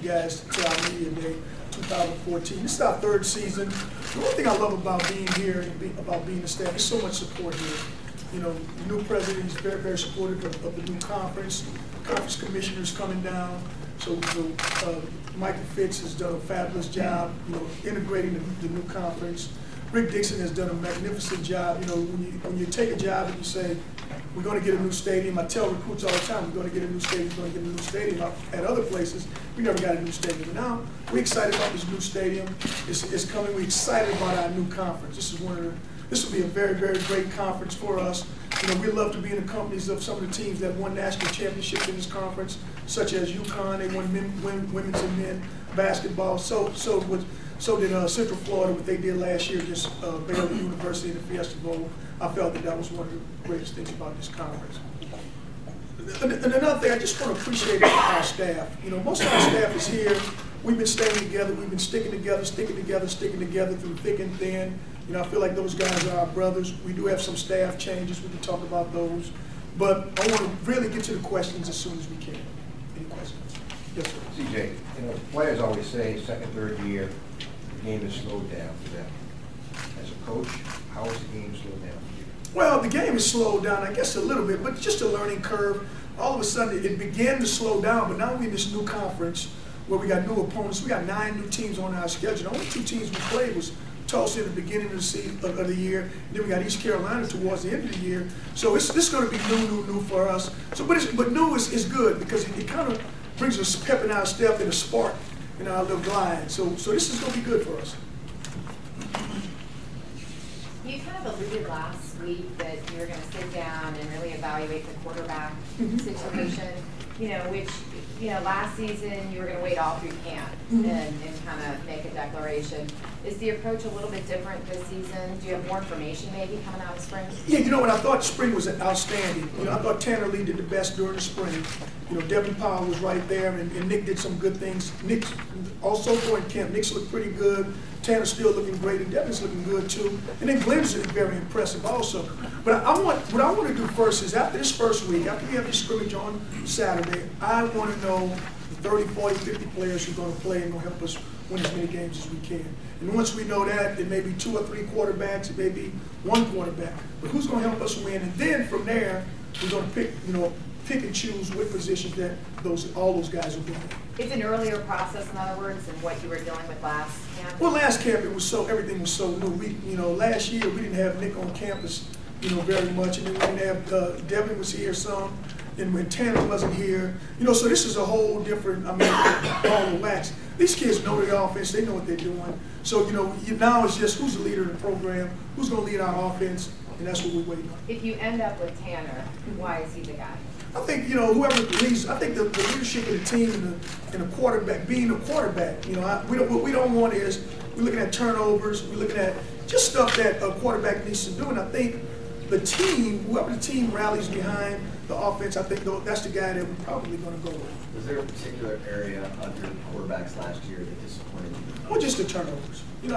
you guys to our media day 2014. This is our third season. The one thing I love about being here and about being the staff, there's so much support here. You know, the new president is very, very supportive of the new conference. Conference commissioners coming down. So Michael Fitz has done a fabulous job, you know, integrating the new conference. Rick Dixon has done a magnificent job. You know, when you take a job and you say, we're going to get a new stadium. I tell recruits all the time, we're going to get a new stadium, we're going to get a new stadium. At other places, we never got a new stadium. But now, we're excited about this new stadium. It's coming. We're excited about our new conference. This will be a very, very great conference for us. You know, we love to be in the companies of some of the teams that won national championships in this conference, such as UConn. They won women's and men basketball. So did Central Florida, what they did last year against Baylor University in the Fiesta Bowl. I felt that was one of the greatest things about this conference. And another thing, I just want to appreciate our staff. You know, most of our staff is here. We've been staying together. We've been sticking together through thick and thin. You know, I feel like those guys are our brothers. We do have some staff changes. We can talk about those. But I want to really get to the questions as soon as we can. Any questions? Yes, sir. CJ, you know, players always say second, third year, the game is slowed down for them. As a coach, how is the game slowed down for you? Well, the game is slowed down, I guess, a little bit, but just a learning curve. All of a sudden, it began to slow down, but now we're in this new conference where we got new opponents. We got 9 new teams on our schedule. The only 2 teams we played was Tulsa in the beginning of the year, and then we got East Carolina towards the end of the year. So this is going to be new for us. So, but new is good because it kind of brings us pep in our step and a spark in our little glide. So this is going to be good for us. You kind of alluded last week that you were going to sit down and really evaluate the quarterback situation, you know, which, you know, last season you were going to wait all through camp and kind of make a declaration. Is the approach a little bit different this season? Do you have more information maybe coming out of spring? Yeah, you know what, I thought spring was outstanding. You know, I thought Tanner Lee did the best during the spring. You know, Devin Powell was right there, and Nick did some good things. Nick also during camp, Nick's looked pretty good. Tanner's still looking great, and Devin's looking good too. And then Glenn's very impressive also. But what I want to do first is after this first week, after we have this scrimmage on Saturday, I want to know the 30, 40, 50 players who are going to play and going to help us win as many games as we can. And once we know that, it may be 2 or 3 quarterbacks, it may be 1 quarterback. But who's going to help us win? And then from there, we're going to pick and choose what positions that all those guys will be in. It's an earlier process, in other words, than what you were dealing with last camp? Well, last camp everything was so new. Last year we didn't have Nick on campus, very much, and then we didn't have Devin was here some, and when Tanner wasn't here, so this is a whole different. Ball of wax. These kids know the offense; they know what they're doing. So now it's just who's the leader of the program, who's going to lead our offense, and that's what we're waiting on. If you end up with Tanner, why is he the guy? I think whoever leads. I think the leadership of the team and the quarterback, being a quarterback. What we don't want is we're looking at turnovers. We're looking at just stuff that a quarterback needs to do. And I think the team, whoever the team rallies behind the offense, I think that's the guy that we're probably going to go with. Was there a particular area under the quarterbacks last year that disappointed you? Well, just the turnovers. I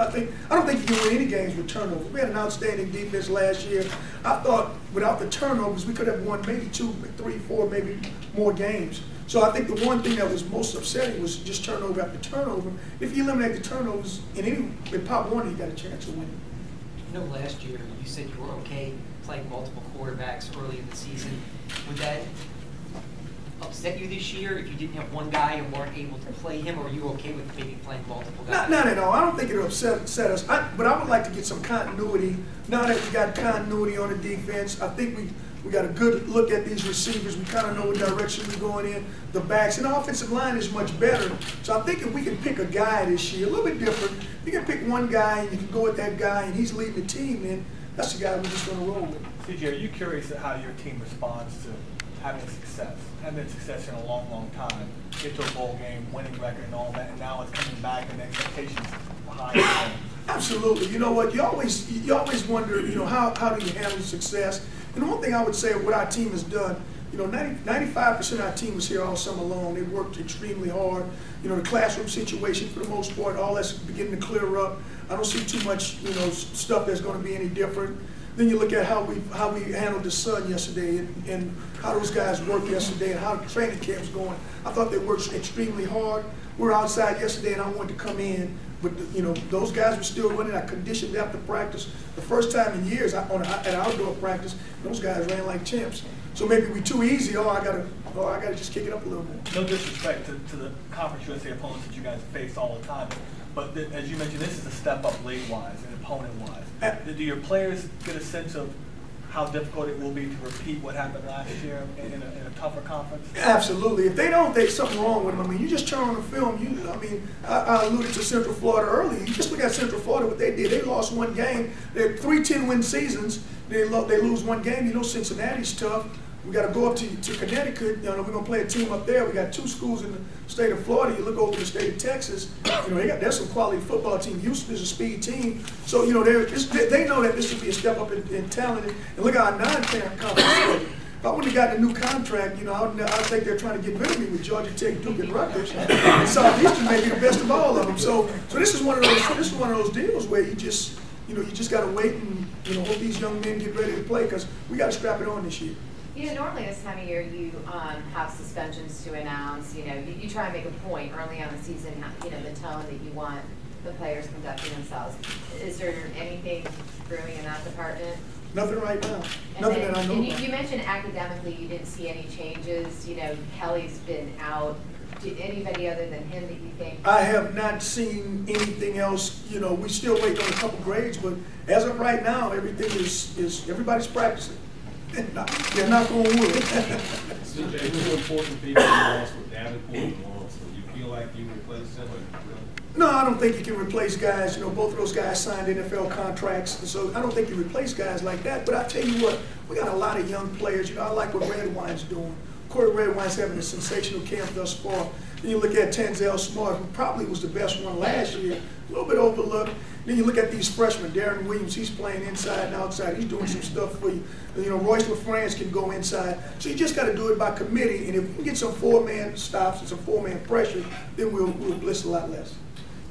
don't think you can win any games with turnovers. We had an outstanding defense last year. I thought without the turnovers, we could have won maybe 2, 3, 4, maybe more games. So I think the one thing that was most upsetting was just turnover after turnover. If you eliminate the turnovers in Pop Warner, you got a chance of winning. Last year you said you were okay playing multiple quarterbacks early in the season. Would that upset you this year if you didn't have one guy and weren't able to play him, or are you okay with maybe playing multiple guys? Not at all. I don't think it'll upset us. But I would like to get some continuity. Now that we got continuity on the defense, I think we got a good look at these receivers. We kind of know what direction we're going in. The backs and the offensive line is much better. So I think if we can pick a guy this year, a little bit different, you can pick one guy and you can go with that guy and he's leading the team, then that's the guy we're just going to roll with. CJ, are you curious at how your team responds to having success? Having success in a long, long time, get to a bowl game, winning record and all that, and now it's coming back and the expectations behind it. Absolutely. You know what? You always wonder, how do you handle success? And the one thing I would say what our team has done, 95% of our team was here all summer long. They worked extremely hard. The classroom situation for the most part, all that's beginning to clear up. I don't see too much, stuff that's going to be any different. Then you look at how we handled the sun yesterday, and how those guys worked yesterday, and how the training camp's going. I thought they worked extremely hard. We were outside yesterday, and I wanted to come in, but those guys were still running. I conditioned after practice. The first time in years at outdoor practice, those guys ran like champs. So maybe we too easy. I gotta just kick it up a little more. No disrespect to the Conference USA opponents that you guys face all the time, but as you mentioned, this is a step up league-wise and opponent-wise. Do your players get a sense of how difficult it will be to repeat what happened last year in a tougher conference? Absolutely. If they don't, there's something wrong with them. I mean, you just turn on the film. I alluded to Central Florida earlier. You just look at Central Florida, what they did. They lost one game. They had 3 10-win seasons. They lose one game. Cincinnati's tough. We got to go up to Connecticut. We're going to play a team up there. We got 2 schools in the state of Florida. You look over the state of Texas. There's some quality football team. Houston is a speed team. So they know that this would be a step up in talent. And look at our non-conference schedule. If I wouldn't have gotten a new contract, I think they're trying to get rid of me with Georgia Tech, Duke, and Rutgers. And Southeastern may be the best of all of them. So this is one of those deals where you just got to wait and hope these young men get ready to play, because we got to strap it on this year. Normally this time of year you have suspensions to announce. You try and make a point early on the season. The tone that you want the players conducting themselves. Is there anything brewing in that department? Nothing right now. Nothing that I know about. You mentioned academically you didn't see any changes. Kelly's been out. Anybody other than him that you think? I have not seen anything else. We still wait on a couple grades, but as of right now, everything is everybody's practicing. They're not going to wood. CJ, 2 important people you lost with Davenport and Lawrence. Do you feel like you replaced them? No, I don't think you can replace guys. Both of those guys signed NFL contracts, and so I don't think you replace guys like that. But I tell you what, we got a lot of young players. I like what Redwine's doing. Corey Redwine's having a sensational camp thus far. Then you look at Tanzel Smart, who probably was the best one last year, a little bit overlooked. Then you look at these freshmen, Darren Williams, he's playing inside and outside. He's doing some stuff for you. Royce LaFrance can go inside. So you just got to do it by committee. And if we can get some 4-man stops and some 4-man pressure, then we'll blitz a lot less.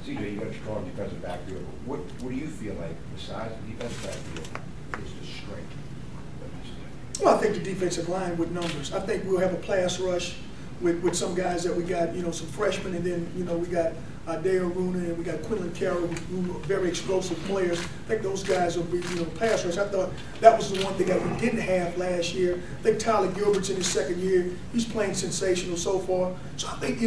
CJ, you got a strong defensive backfield. What do you feel like, besides the defensive backfield, is the strength of this team? Well, I think the defensive line with numbers. I think we'll have a pass rush with some guys that we got, some freshmen, and then, we got Dale Runa and we got Quinlan Carroll, who are very explosive players. I think those guys will be, pass rush. I thought that was the one thing that we didn't have last year. I think Tyler Gilbert's in his 2nd year. He's playing sensational so far. So I think,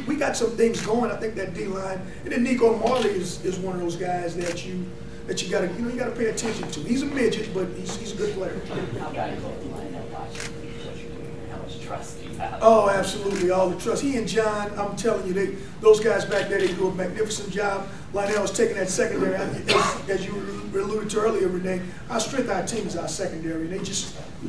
we got some things going. I think that D-line, and then Nico Marley is one of those guys that you got to, you got to pay attention to. He's a midget, but he's a good player. How valuable is the line of watching what you're doing? How much trust do you have? Oh, absolutely, all the trust. He and John, I'm telling you, those guys back there, they do a magnificent job. Lionel's taking that secondary. As you alluded to earlier, Renee, our strength of our team is our secondary. And we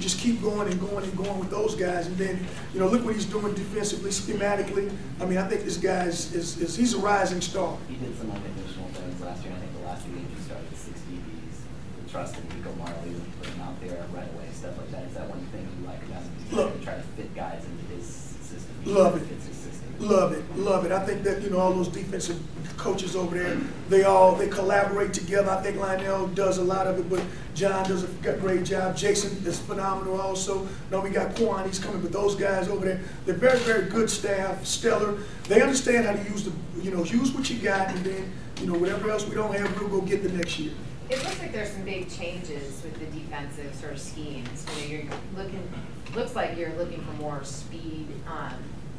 just keep going and going and going with those guys. And then, look what he's doing defensively, schematically. I mean, I think this guy he's a rising star. He did some unconditional things last year. I think the last 2 games you started with 6 DBs. The trust in Nico Marley when you put him out there right away, stuff like that. Is that one thing you like about him? He's trying to try to fit guys into his system. Love it. Love it. I think that, all those defensive coaches over there, they collaborate together. I think Lionel does a lot of it, but John does a great job. Jason is phenomenal also. Now we got Quan, he's coming, but those guys over there, they're very, very good staff, stellar. They understand how to use use what you got, and then, whatever else we don't have, we'll go get the next year. It looks like there's some big changes with the defensive sort of schemes. Looks like you're looking for more speed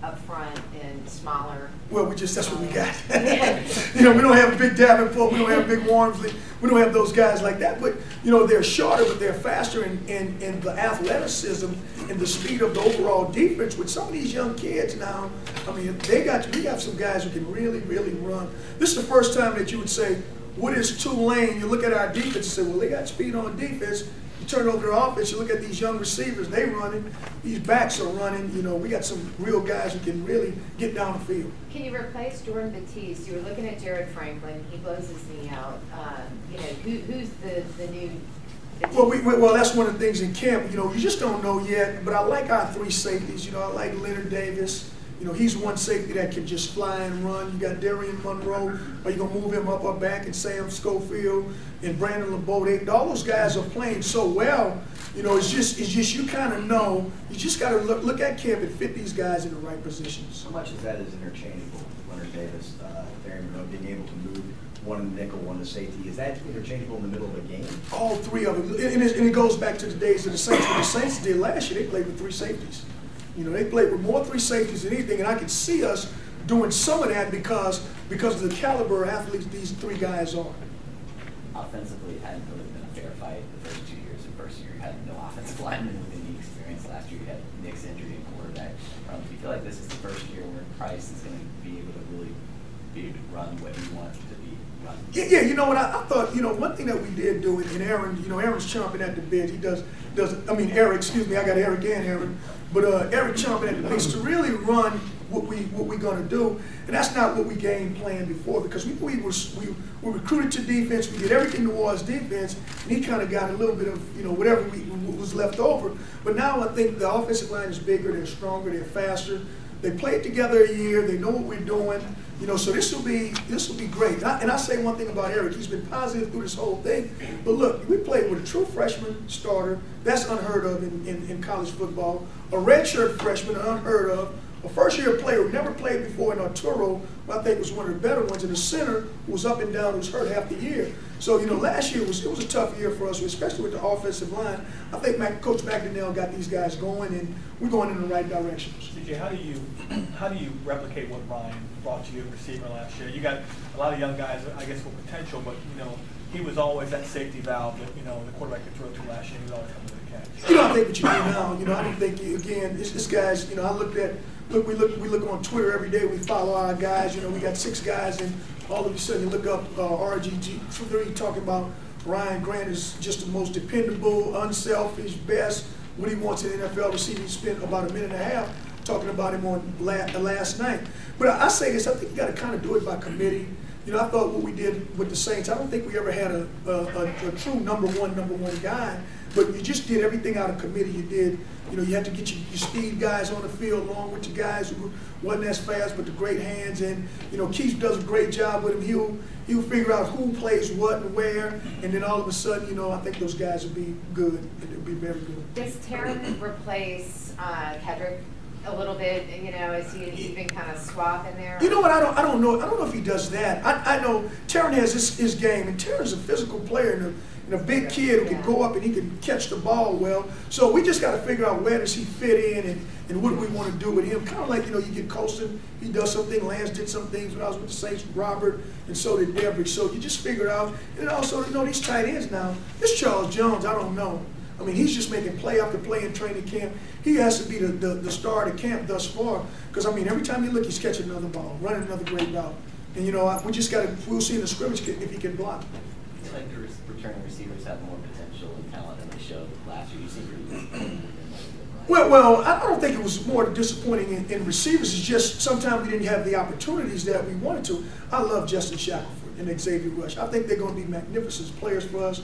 up front and smaller. Well, that's what we got. We don't have big Davenport, we don't have big Wormsley, we don't have those guys like that. But they're shorter, but they're faster, and the athleticism and the speed of the overall defense with some of these young kids now. I mean, we got some guys who can really, really run. This is the first time that you would say, what is Tulane? You look at our defense and say, well, they got speed on defense. You turn over to offense, you look at these young receivers, they running. These backs are running. We got some real guys who can really get down the field. Can you replace Jordan Batiste? You were looking at Jared Franklin. He blows his knee out. Who's the new Batiste? Well, that's one of the things in camp. You just don't know yet. But I like our 3 safeties. I like Leonard Davis. You know, he's one safety that can just fly and run. You got Darian Monroe, are you gonna move him up back, and Sam Schofield and Brandon LeBeau? All those guys are playing so well. You know, it's just you kind of know. You just got to look at camp and fit these guys in the right positions. How much is that is interchangeable? Leonard Davis, Darian Monroe, being able to move one nickel, one to safety, is that interchangeable in the middle of a game? All three of them, and it goes back to the days of the Saints. What the Saints did last year, they played with 3 safeties. You know, they played with more 3 safeties than anything, and I could see us doing some of that because of the caliber of athletes these 3 guys are. Offensively, it hadn't really been a fair fight the first 2 years. The first year, you had no offensive lineman with any experience. Last year, you had Nick's injury and quarterback. Do you feel like this is the first year where Price is going to be able to really run what you want to be run? Yeah, you know what, I thought, you know, one thing that we did do, and Aaron, you know, Aaron's chomping at the bit. He does, Eric, excuse me, I got Eric and Aaron. But Eric chomping at the bit to really run what we're going to do, and that's not what we game planned before, because we recruited to defense, we did everything towards defense, and he kind of got a little bit of, you know, whatever was left over. But now I think the offensive line is bigger, they're stronger, they're faster. They played together a year, they know what we're doing, you know, so this will be great. And I say one thing about Eric, he's been positive through this whole thing. But look, we played with a true freshman starter, that's unheard of in college football. A redshirt freshman, unheard of. A first-year player who never played before in Arturo, who I think was one of the better ones, and a center who was up and down, who was hurt half the year. So, you know, last year it was a tough year for us, especially with the offensive line. I think Coach McDonnell got these guys going, and we're going in the right direction. CJ, how do you replicate what Ryan brought to you at receiver last year? You got a lot of young guys, I guess, with potential, but, you know, he was always that safety valve that, you know, the quarterback could throw to last year. He was always coming to the catch. You know, I think what you do now, you know, I don't think, again, this guy's, you know, we look on Twitter every day, we follow our guys, you know, we got 6 guys, and all of a sudden you look up RGG3 talking about Ryan Grant is just the most dependable, unselfish, best, what he wants in the NFL receiver. He spent about a minute and a half talking about him on last night. But I say this, I think you got to kind of do it by committee. You know, I thought what we did with the Saints, I don't think we ever had a true number one guy, but you just did everything out of committee. You did, you know, you had to get your speed guys on the field along with your guys who wasn't as fast, but the great hands. And, you know, Keith does a great job with him. He'll figure out who plays what and where, and then all of a sudden, you know, I think those guys will be good, and they'll be very good. Does Taryn replace Kedrick a little bit? You know, is he even kind of swap in there? You know what? I don't know. I don't know if he does that. I know Taryn has his game, and Taryn's a physical player and a big kid who can go up and he can catch the ball well. So we just got to figure out where does he fit in and what do we want to do with him. Kind of like, you know, you get Colston, he does something. Lance did some things when I was with the Saints, Robert, and so did Devery. So you just figure it out. And also, you know, these tight ends now. This Charles Jones, I don't know. I mean, he's just making play after play in training camp. He has to be the star of the camp thus far. Because, I mean, every time you look, he's catching another ball, running another great route. And, you know, we just got to, we'll see in the scrimmage if he can block. I feel like the returning receivers have more potential and talent than they showed last year. You seem pretty disappointed with them. Well, I don't think it was more disappointing in receivers. It's just sometimes we didn't have the opportunities that we wanted to. I love Justin Shackelford and Xavier Rush. I think they're going to be magnificent players for us.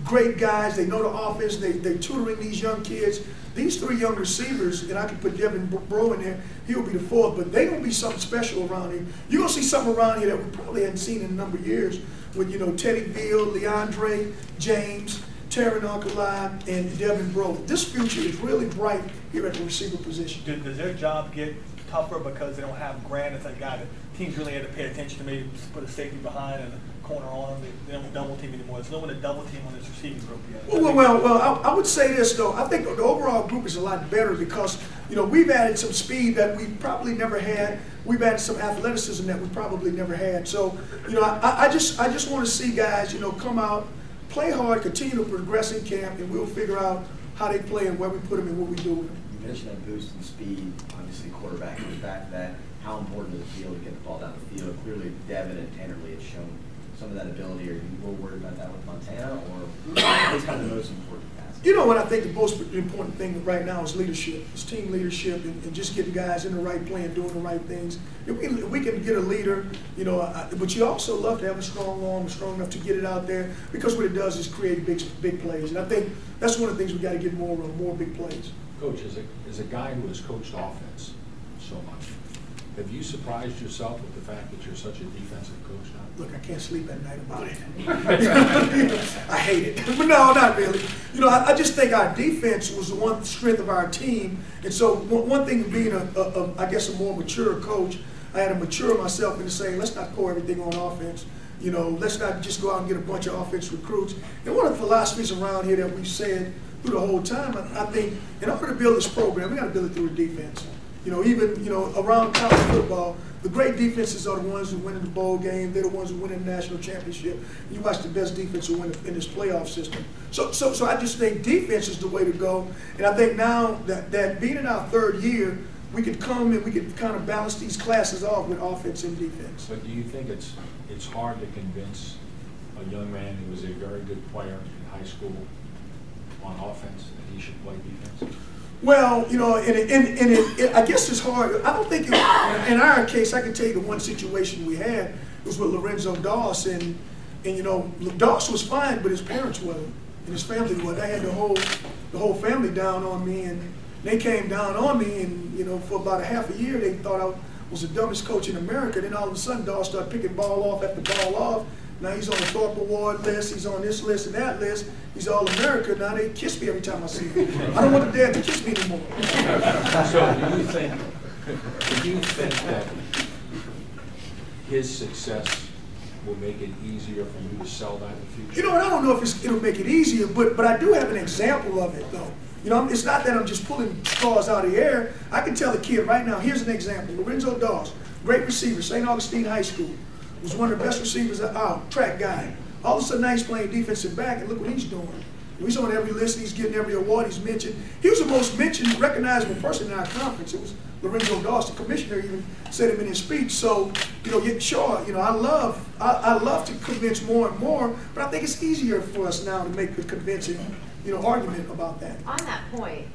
Great guys. They know the offense. They're tutoring these young kids. These 3 young receivers, and I can put Devin Bro in there, he'll be the 4th, but they're going to be something special around here. You're going to see something around here that we probably hadn't seen in a number of years with, you know, Teddy Beal, Leandre, James, Taron Alcala, and Devin Bro. This future is really bright here at the receiver position. Does their job get tougher because they don't have Grant as a guy that teams really had to pay attention to, maybe put a safety behind and a corner on him? They don't double team anymore. There's no one to double team on this receiving group yet. Well, I would say this, though. I think the overall group is a lot better because, you know, we've added some speed that we probably never had. We've added some athleticism that we probably never had. So, you know, I just want to see guys, you know, come out, play hard, continue to progress in camp, and we'll figure out how they play and where we put them and what we do with them. You mentioned that boost in speed, obviously quarterback, and the fact that how important is the field to get the ball down the field. Clearly, Devin and Tannerly have shown some of that ability. Are you more worried about that with Montana, or what's kind of the most important aspect? You know what I think the most important thing right now is leadership. It's team leadership and just getting guys in the right play and doing the right things. If we can get a leader, you know, but you also love to have a strong arm, strong enough to get it out there, because what it does is create big plays. And I think that's one of the things we got to get more big plays. Coach, as a guy who has coached offense so much, Have you surprised yourself with the fact that you're such a defensive coach now? Look, I can't sleep at night about it. I hate it. But no, not really. You know, I just think our defense was the one strength of our team. And so one thing being, I guess, a more mature coach, I had to mature myself into saying, let's not pour everything on offense. You know, let's not just go out and get a bunch of offense recruits. And one of the philosophies around here that we've said through the whole time, I think in order to build this program, we got to build it through a defense. You know, even, you know, around college football, the great defenses are the ones who win in the bowl game. They're the ones who win in the national championship. You watch the best defense who win in this playoff system. So I just think defense is the way to go. And I think now that being in our third year, we could come and we could kind of balance these classes off with offense and defense. But do you think it's hard to convince a young man who was a very good player in high school on offense that he should play defense? Well, you know, I guess it's hard. I don't think, in our case, I can tell you the one situation we had was with Lorenzo Doss, and you know, Doss was fine, but his parents wasn't, and his family wasn't. I had the whole family down on me, and they came down on me, and you know, for about a half a year, they thought I was the dumbest coach in America. Then all of a sudden, Doss started picking ball off after ball off. Now he's on the Thorpe Award list, he's on this list and that list, he's All-America. Now they kiss me every time I see him. I don't want the dad to kiss me anymore. So do you think that his success will make it easier for you to sell that in the future? You know what, I don't know if it'll make it easier, but I do have an example of it though. You know, it's not that I'm just pulling straws out of the air. I can tell a kid right now, here's an example. Lorenzo Doss, great receiver, St. Augustine High School. Was one of the best receivers out, track guy. All of a sudden now he's playing defensive back, and look what he's doing. He's on every list, he's getting every award he's mentioned. He was the most mentioned, recognizable person in our conference. It was Lorenzo Doss. The commissioner even said him in his speech. So, you know, sure, you know, I love to convince more and more, but I think it's easier for us now to make a convincing, you know, argument about that. On that point,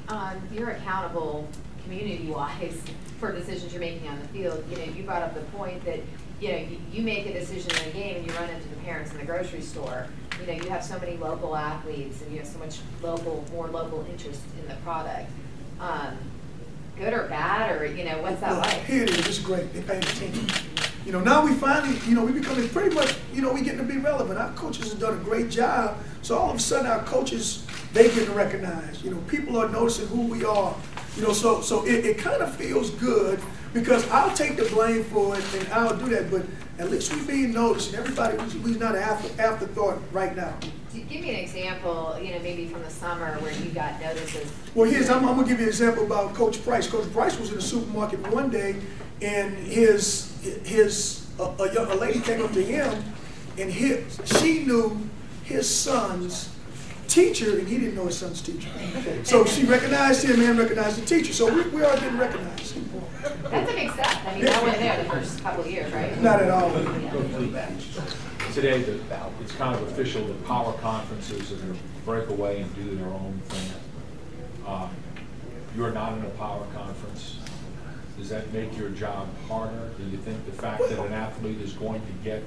you're accountable community-wise for decisions you're making on the field. You know, you brought up the point that, you know, you make a decision in a game and you run into the parents in the grocery store. You know, you have so many local athletes and you have so much more local interest in the product. Good or bad, or, you know, what's that like? Here it is, it's great, they're paying attention. You know, now we finally, you know, we becoming pretty much, you know, we getting to be relevant. Our coaches have done a great job. So all of a sudden our coaches, they getting recognized. You know, people are noticing who we are. You know, so it kind of feels good, because I'll take the blame for it and I'll do that, but at least we're being noticed, and everybody, we're not an afterthought right now. Give me an example, you know, maybe from the summer where you got notices. Well, I'm going to give you an example about Coach Price. Coach Price was in the supermarket one day, and a lady came up to him, and she knew his son's teacher, and he didn't know his son's teacher. So she recognized him and recognized the teacher. So we are getting recognized. That's a big step. I mean, I wasn't there the first couple of years, right? Not at all. Today, it's kind of official that power conferences are going to break away and do their own thing. You're not in a power conference. Does that make your job harder? Do you think the fact that an athlete is going to get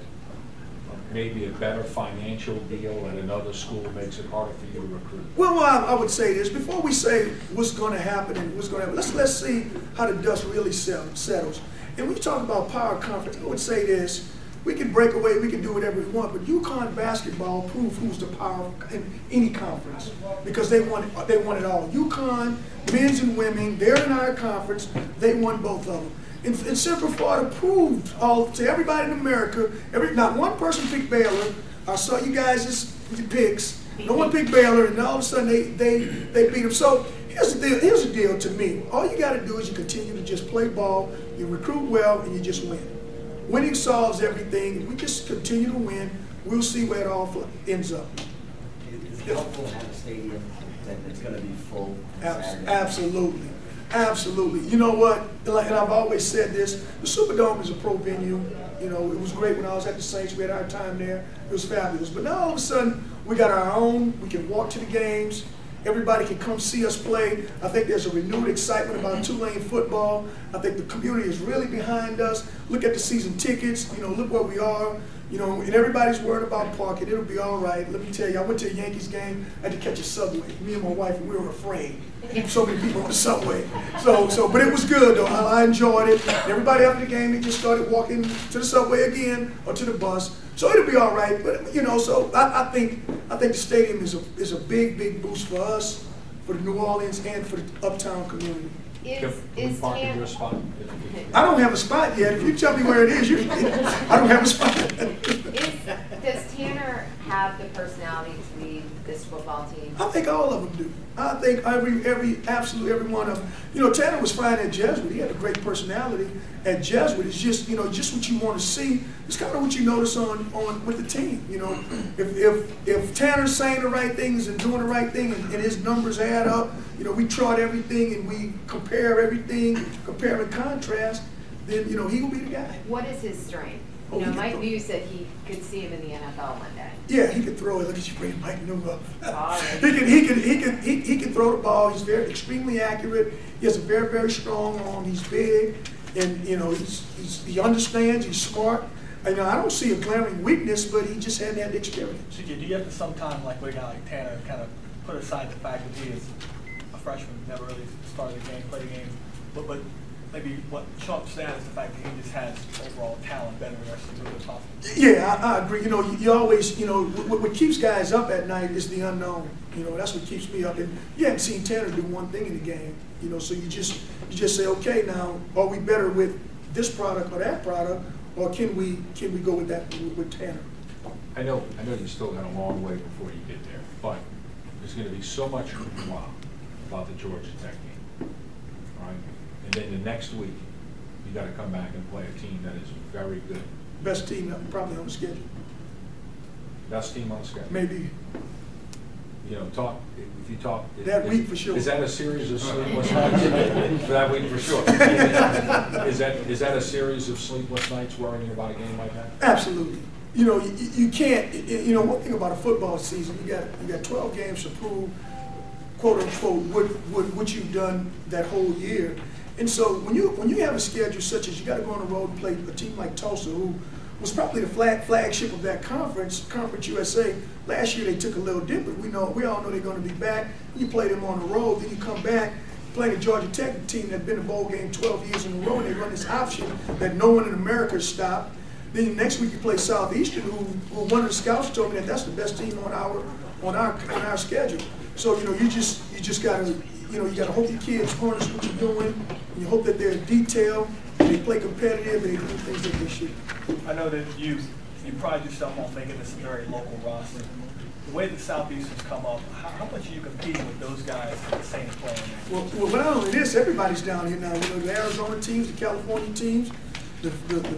maybe a better financial deal at another school makes it harder for you to recruit? Well, I would say this. Before we say what's going to happen and what's going to happen, let's see how the dust really settles. And when you talk about power conference, I would say this. We can break away, we can do whatever we want, but UConn basketball proved who's the power in any conference, because they won it all. UConn, men's and women, they're in our conference, they won both of them. And Central Florida proved to everybody in America, not one person picked Baylor. I saw you guys' picks. No one picked Baylor, and all of a sudden they beat them. So here's the deal to me. All you got to do is you continue to just play ball, you recruit well, and you just win. Winning solves everything. If we just continue to win, we'll see where it all ends up. Is it helpful to have a stadium that's going to be full Saturday? Absolutely. Absolutely. You know what? And I've always said this, the Superdome is a pro venue. You know, it was great when I was at the Saints. We had our time there. It was fabulous. But now all of a sudden, we got our own. We can walk to the games. Everybody can come see us play. I think there's a renewed excitement about Tulane football. I think the community is really behind us. Look at the season tickets. You know, look where we are. You know, and everybody's worried about parking. It'll be all right. Let me tell you, I went to a Yankees game. I had to catch a subway. Me and my wife, we were afraid. So many people on the subway. But it was good though. I enjoyed it. Everybody after the game, they just started walking to the subway again or to the bus. So it'll be all right. But you know, so I think the stadium is a big boost for us, for the New Orleans, and for the uptown community. Is park in Tan, your spot? I don't have a spot yet. If you tell me where it is, I don't have a spot. does Tanner have the personality to lead this football team? I think all of them do. I think absolutely every one of them. You know, Tanner was fine at Jesuit. He had a great personality at Jesuit. It's just, you know, just what you want to see. It's kind of what you notice on with the team. You know, if Tanner's saying the right things and doing the right thing, and his numbers add up, you know, we chart everything and we compare everything, compare and contrast, then, you know, he will be the guy. What is his strength? Oh, You know, he Mike can New said he could see him in the NFL one day. Yeah, he can throw it. Look at you bring Mike New up. All right. He can throw the ball. He's extremely accurate. He has a very strong arm. He's big, and you know he understands. He's smart. You know, I don't see a glaring weakness, but he just hadn't had the experience. CJ, do you have to sometime, like with a guy like Tanner, kind of put aside the fact that he is a freshman, never really started the game, played the game, but maybe what trumps that is the fact that he just has overall talent better than the rest of the group as possible? Yeah, I agree. You know, you always, you know, what keeps guys up at night is the unknown. You know, that's what keeps me up. And you haven't seen Tanner do one thing in the game. You know, so you just say, okay, now are we better with this product or that product, or can we go with that with Tanner? I know you still got a long way before you get there, but there's going to be so much hoopla about the Georgia Tech game, right? And then the next week, you got to come back and play a team that is very good. Best team probably on the schedule. Best team on the schedule. Maybe. You know, if you talk. That week for sure. Is that a series of sleepless nights? For that week for sure. Is that a series of sleepless nights worrying about a game like that? Absolutely. You know, you can't, you know, one thing about a football season, you got 12 games to prove, quote unquote, what you've done that whole year. And so when you have a schedule such as you got to go on the road and play a team like Tulsa, who was probably the flagship of that conference, Conference USA. Last year they took a little dip, but we all know they're going to be back. You play them on the road, then you come back, playing a Georgia Tech team that's been in a bowl game 12 years in a row, and they run this option that no one in America has stopped. Then next week you play Southeastern, who one of the scouts told me that's the best team on our schedule. So you know you just gotta you gotta hope your kids harness what you're doing. And you hope that they're detailed, and they play competitive, and they do things that they should. I know that you pride yourself on making this a very local roster. The way the Southeasterns come up, how much are you competing with those guys at the same play? Well, not only this, everybody's down here now. You know, the Arizona teams, the California teams.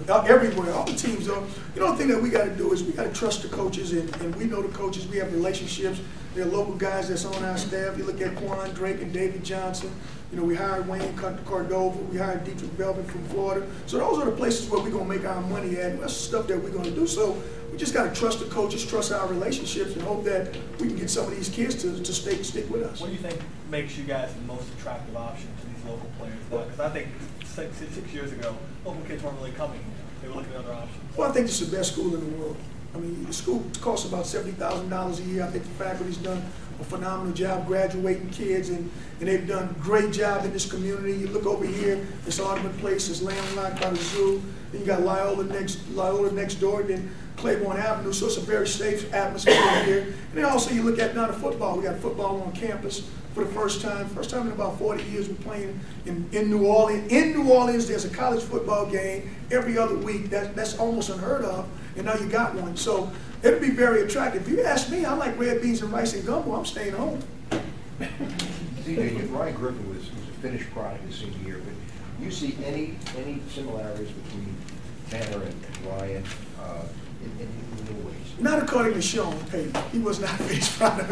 Everywhere, all the teams are. You know, the thing that we got to do is we got to trust the coaches, and we know the coaches. We have relationships. They're local guys that's on our staff. You look at Quan Drake and David Johnson. You know, we hired Wayne Cordova. We hired Dietrich Belvin from Florida. So those are the places where we're going to make our money at. That's the stuff that we're going to do. So we just got to trust the coaches, trust our relationships, and hope that we can get some of these kids to stick with us. What do you think makes you guys the most attractive option to these local players? Because I think 6 years ago, local kids weren't really coming here. They were looking at other options. Well, I think it's the best school in the world. I mean, the school costs about $70,000 a year. I think the faculty's done a phenomenal job graduating kids, and they've done a great job in this community. You look over here, this Audubon Place is landlocked by the zoo. Then you got Loyola next door, and then Claiborne Avenue. So it's a very safe atmosphere here. And then also you look at now the football. We got football on campus for the first time in about 40 years. We're playing in New Orleans. In New Orleans, there's a college football game every other week. That's almost unheard of, and now you got one. So it'd be very attractive. If you ask me, I like red beans and rice and gumbo. I'm staying home. CJ, Ryan Griffin was a finished product his senior year, but you see any similarities between Tanner and Ryan in new ways? Not according to Sean Payton. He was not a finished product.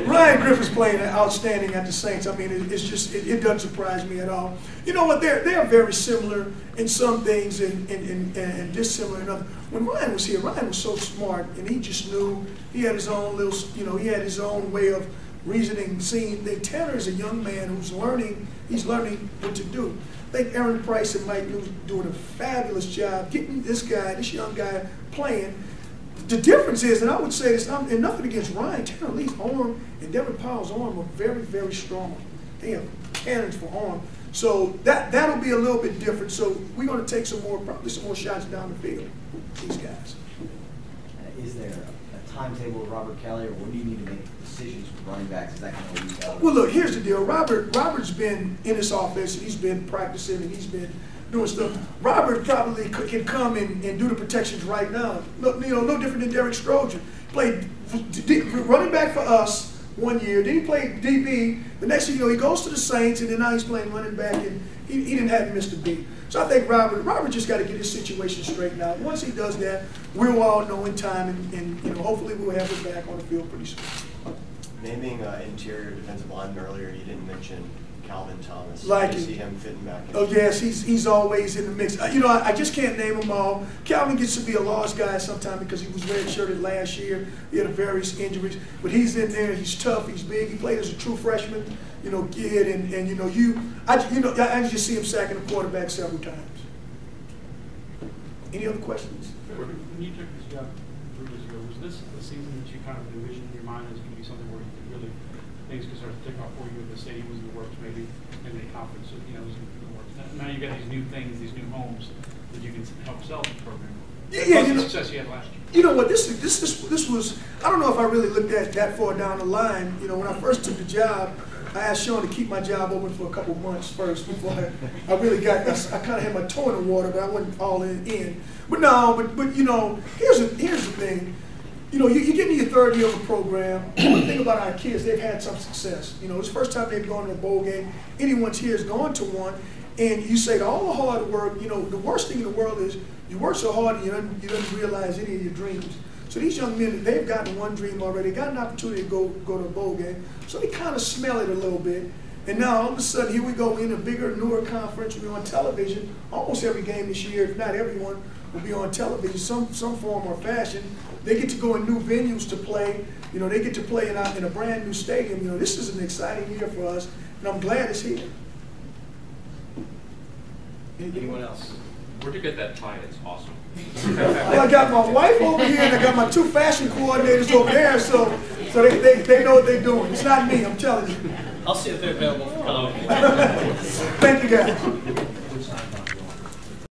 Ryan Griffin's playing outstanding at the Saints. I mean, it's just it doesn't surprise me at all. You know what? They're very similar in some things and dissimilar in others. When Ryan was here, Ryan was so smart, and he just knew he had his own little, he had his own way of reasoning, seeing things. Tanner is a young man who's learning. He's learning what to do. think Aaron Price and Mike New's doing a fabulous job getting this young guy playing. The difference is, and I would say this, and nothing against Ryan, Tanner Lee's arm and Devin Powell's arm are very, very strong. They have cannons for arm. So that'll be a little bit different. So we're going to take probably some more shots down the field with these guys. Is there a timetable with Robert Kelly, or when do you need to make decisions with running backs? Is that going to lead out? Well, look, here's the deal. Robert's been in this offense, and he's been practicing, and he's been doing stuff. Robert probably can come and do the protections right now. Look, no different than Derek Stroger. Played running back for us 1 year. Then he played DB. The next thing you know, he goes to the Saints, and then now he's playing running back, and he didn't have missed a beat. So I think Robert just got to get his situation straightened out. Once he does that, we'll all know in time, and hopefully we'll have him back on the field pretty soon. Naming interior defensive lineman earlier, you didn't mention Calvin Thomas. Like I see him fitting back in. Oh yes, he's always in the mix. I just can't name them all. Calvin gets to be a lost guy sometimes because he was redshirted last year. He had various injuries, but he's in there. He's tough. He's big. He played as a true freshman, kid, and I just see him sacking the quarterback several times. Any other questions? When you took this job 3 years ago, was this the season that you kind of envisioned in your mind as going to be something where you could really, things could start to take off for you, the stadium was in the works, maybe the conference, was in the works. Now you've got these new things, these new homes that you can help sell the program. Yeah, the success you had last year. You know what? This was. I don't know if I really looked at that far down the line. When I first took the job, I asked Sean to keep my job open for a couple months first before I really got. I kind of had my toe in the water, but I wasn't all in. But here's the thing. You're getting your third year of the program. One thing about our kids, they've had some success. It's the first time they've gone to a bowl game. Anyone's here has gone to one. And you say all the hard work, the worst thing in the world is you work so hard and you don't realize any of your dreams. So these young men, they've gotten one dream already, got an opportunity to go to a bowl game. So they kind of smell it a little bit. And now all of a sudden, here we go in a bigger, newer conference. We're on television. Almost every game this year, if not everyone, will be on television, some form or fashion. They get to go in new venues to play. They get to play in a brand new stadium. This is an exciting year for us, and I'm glad it's here. Anyone else? Where'd you get that tie? It's awesome. Well, I got my wife over here, and I got my 2 fashion coordinators over there, so they know what they're doing. It's not me, I'm telling you. I'll see if they're available for comment. Thank you, guys.